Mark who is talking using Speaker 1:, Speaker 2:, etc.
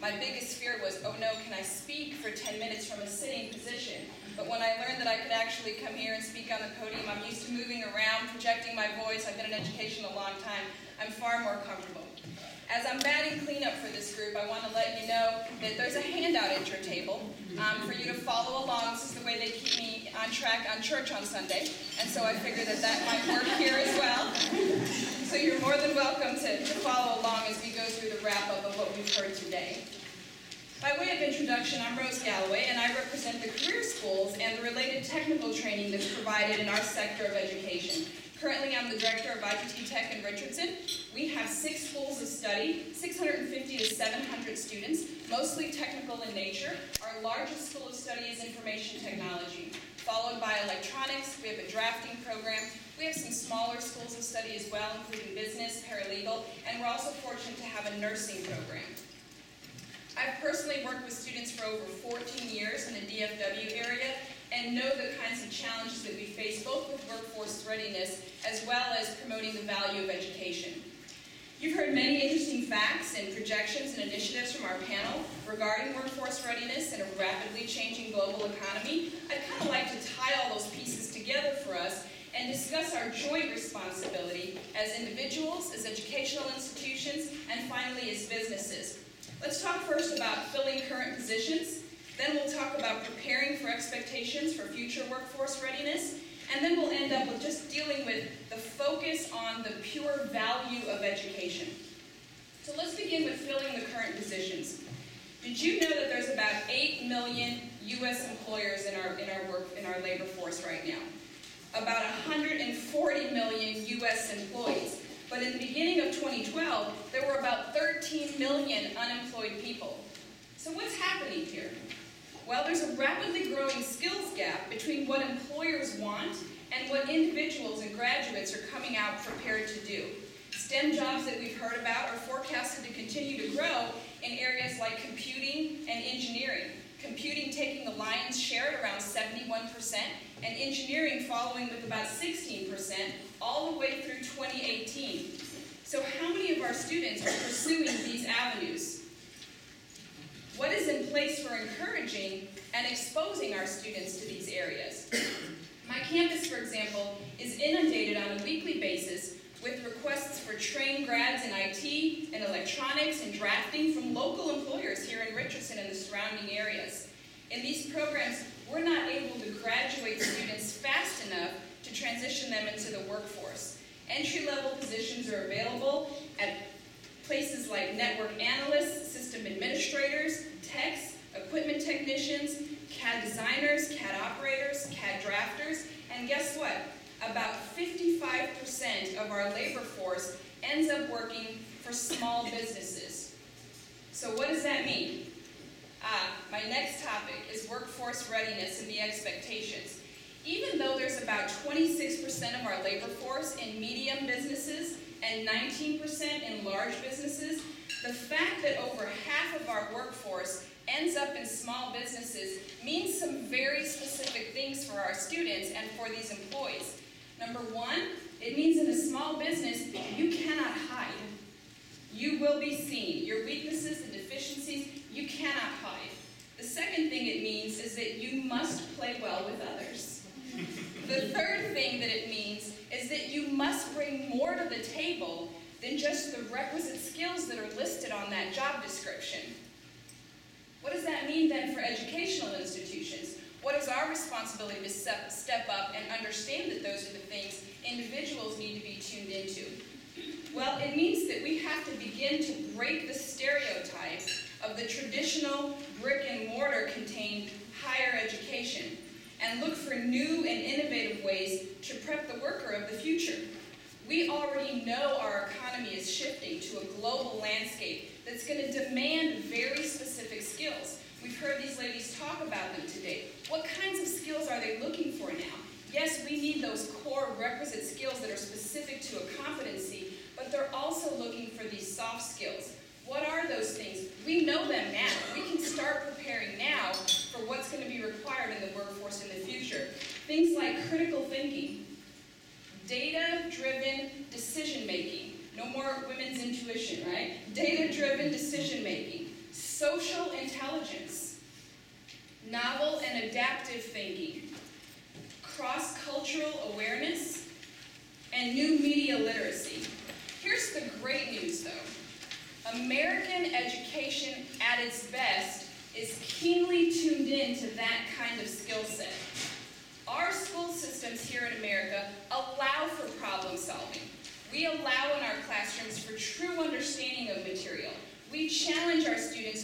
Speaker 1: My biggest fear was, oh no, can I speak for 10 minutes from a sitting position? But when I learned that I could actually come here and speak on the podium, I'm used to moving around, projecting my voice. I've been in education a long time. I'm far more comfortable. As I'm batting cleanup for this group, I want to let you know that there's a handout at your table for you to follow along. This is the way they keep me on track on church on Sunday, and so I figured that that might work here as well. So you're more than welcome to follow along as we go through the wrap-up of what we've heard today. By way of introduction, I'm Rose Galloway, and I represent the career schools and the related technical training that's provided in our sector of education. Currently, I'm the director of ITT Tech in Richardson. We have 6 schools of study, 650 to 700 students, mostly technical in nature. Our largest school of study is information technology, followed by electronics. We have a drafting program. We have some smaller schools of study as well, including business, paralegal, and we're also fortunate to have a nursing program. I've personally worked with students for over 14 years in the DFW area and know the kinds of challenges that we face both with workforce readiness as well as promoting the value of education. You've heard many interesting facts and projections and initiatives from our panel regarding workforce readiness in a rapidly changing global economy. I'd kind of like to tie all those pieces together for us and discuss our joint responsibility as individuals, as educational institutions, and finally as businesses. Let's talk first about filling current positions, then we'll talk about preparing for expectations for future workforce readiness, and then we'll end up with just dealing with the focus on the pure value of education. So let's begin with filling the current positions. Did you know that there's about 8 million U.S. employers in our labor force right now? About 140 million U.S. employees. But in the beginning of 2012, there were about 13 million unemployed people. So what's happening here? Well, there's a rapidly growing skills gap between what employers want and what individuals and graduates are coming out prepared to do. STEM jobs that we've heard about are forecasted to continue to grow in areas like computing and engineering. Computing taking the lion's share at around 71%, and engineering following with about 16%, all the way through 2018. So how many of our students are pursuing these avenues? What is in place for encouraging and exposing our students to these areas? My campus, for example, is inundated on a weekly basis with requests for trained grads in IT and electronics and drafting from local employers here in Richardson and the surrounding areas. In these programs, we're not able to graduate students fast enough to transition them into the workforce. Entry-level positions are available at places like network analysts, system administrators, techs, equipment technicians, CAD designers, CAD operators, CAD drafters, and guess what? About 55% of our labor force ends up working for small businesses. So what does that mean? My next topic is workforce readiness and the expectations. Even though there's about 26% of our labor force in medium businesses and 19% in large businesses, the fact that over half of our workforce ends up in small businesses means some very specific things for our students and for these employees. Number one, it means in a small business, you cannot hide. You will be seen. Your weaknesses and deficiencies, you cannot hide. The second thing it means is that you must play well with others. The third thing that it means is that you must bring more to the table than just the requisite skills that are listed on that job description. What does that mean then for educational institutions? What is our responsibility to step up and understand that those are the things individuals need to be tuned into? Well, it means that we have to begin to break the stereotype of the traditional brick and mortar contained higher education and look for new and innovative ways to prep the worker of the future. We already know our economy is shifting to a global landscape that's going to demand very specific skills. We've heard these ladies talk about them today. What kinds of skills are they looking for now? Yes, we need those core requisite skills that are specific to a competency, but they're also looking for these soft skills. What are those things? We know them now. We can start preparing now for what's going to be required in the workforce in the future. Things like critical thinking, data-driven decision-making. No more women's intuition, right? Data-driven decision-making. social intelligence, novel and adaptive thinking, cross-cultural awareness, and new media literacy. Here's the great news, though. American education at its best is keenly tuned in to that kind of skill set. Our school systems here in America allow for problem solving. We allow in our classrooms for true understanding of material. We challenge our students